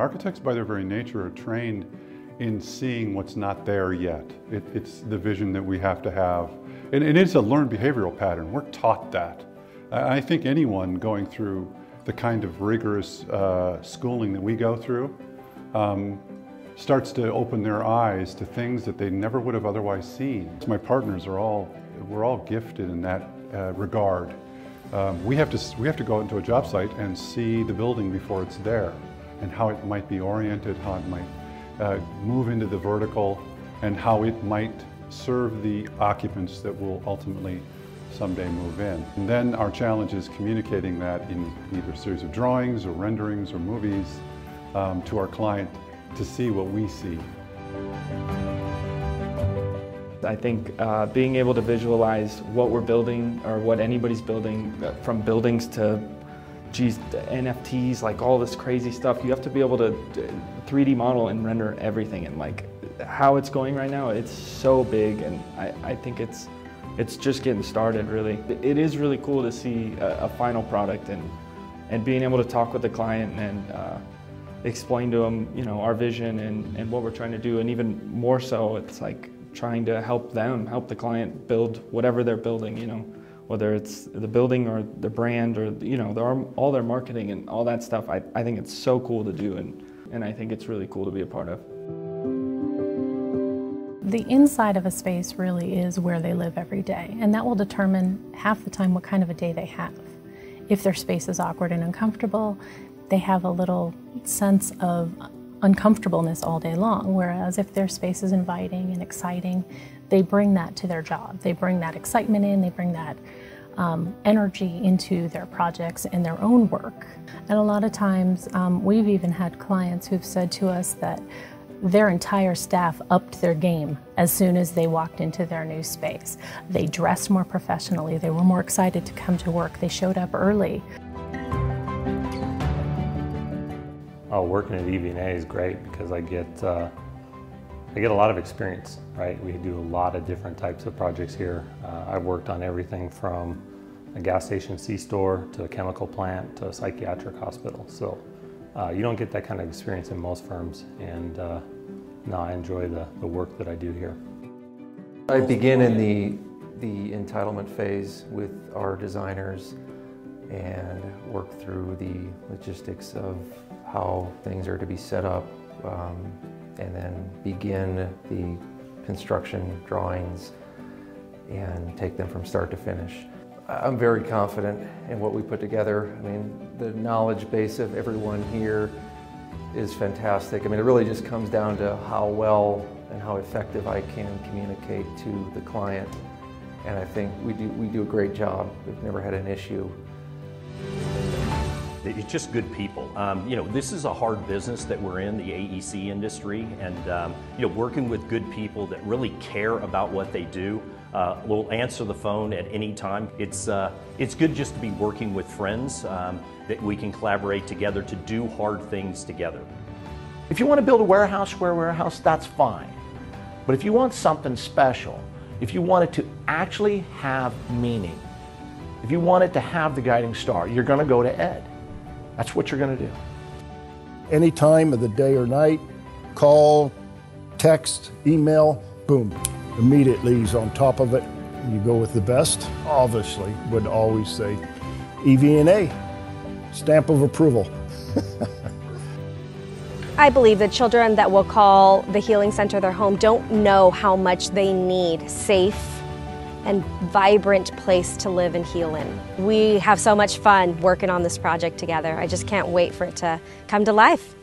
Architects, by their very nature, are trained in seeing what's not there yet. It's the vision that we have to have. And it's a learned behavioral pattern. We're taught that. I think anyone going through the kind of rigorous schooling that we go through starts to open their eyes to things that they never would have otherwise seen. My partners we're all gifted in that regard. We have to go into a job site and see the building before it's there, and how it might be oriented, how it might move into the vertical, and how it might serve the occupants that will ultimately someday move in. And then our challenge is communicating that in either a series of drawings or renderings or movies to our client to see what we see. I think being able to visualize what we're building or what anybody's building, from buildings to NFTs, like all this crazy stuff, you have to be able to 3D model and render everything. And like how it's going right now, it's so big, and I think it's just getting started, really. It is really cool to see a final product and being able to talk with the client and explain to them, you know, our vision and what we're trying to do. And even more so, it's like trying to help the client build whatever they're building, you know, whether it's the building or the brand or, you know, all their marketing and all that stuff. I think it's so cool to do, and I think it's really cool to be a part of. The inside of a space really is where they live every day, and that will determine half the time what kind of a day they have. If their space is awkward and uncomfortable, they have a little sense of uncomfortableness all day long, whereas if their space is inviting and exciting, they bring that to their job. They bring that excitement in, they bring that energy into their projects and their own work. And a lot of times, we've even had clients who've said to us that their entire staff upped their game as soon as they walked into their new space. They dressed more professionally, they were more excited to come to work, they showed up early. Working at EV&A is great because I get a lot of experience, right? We do a lot of different types of projects here. I've worked on everything from a gas station C-store to a chemical plant to a psychiatric hospital. So you don't get that kind of experience in most firms, and no, I enjoy the work that I do here. I begin in the entitlement phase with our designers and work through the logistics of how things are to be set up, and then begin the construction drawings and take them from start to finish. I'm very confident in what we put together. I mean, the knowledge base of everyone here is fantastic. I mean, it really just comes down to how well and how effective I can communicate to the client. And I think we do a great job. We've never had an issue. It's just good people. You know, this is a hard business that we're in, the AEC industry, and you know, working with good people that really care about what they do, will answer the phone at any time. It's good just to be working with friends that we can collaborate together to do hard things together. If you want to build a warehouse, square warehouse, that's fine. But if you want something special, if you want it to actually have meaning, if you want it to have the guiding star, you're going to go to Ed. That's what you're going to do. Any time of the day or night, call, text, email, boom. Immediately he's on top of it. You go with the best. Obviously, would always say EV&A, stamp of approval. I believe the children that will call the Healing Center their home don't know how much they need safe and vibrant place to live and heal in. We have so much fun working on this project together. I just can't wait for it to come to life.